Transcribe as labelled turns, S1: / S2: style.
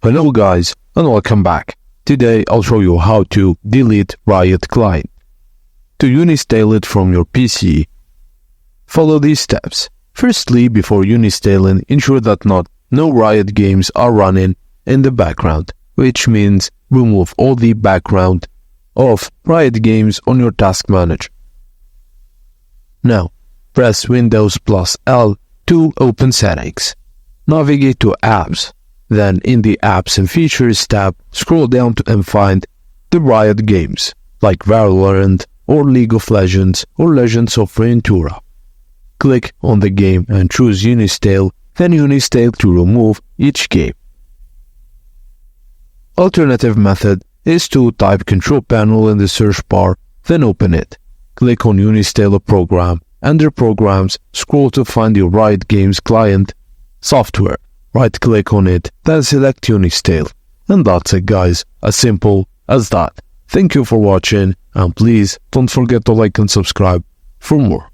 S1: Hello guys and welcome back. Today I'll show you how to delete Riot client. To uninstall it from your PC, follow these steps. Firstly, before uninstalling, ensure that no Riot games are running in the background, which means remove all the background of Riot games on your task manager. Now, press Windows plus L to open settings. Navigate to Apps. Then in the Apps and Features tab, scroll down and find the Riot games, like Valorant or League of Legends or Legends of Runeterra. Click on the game and choose Uninstall, then uninstall to remove each game. Alternative method is to type Control Panel in the search bar, then open it. Click on Uninstall a program. Under Programs, scroll to find your Riot Games client software. Right-click on it, then select Uninstall. And that's it guys, as simple as that. Thank you for watching, and please don't forget to like and subscribe for more.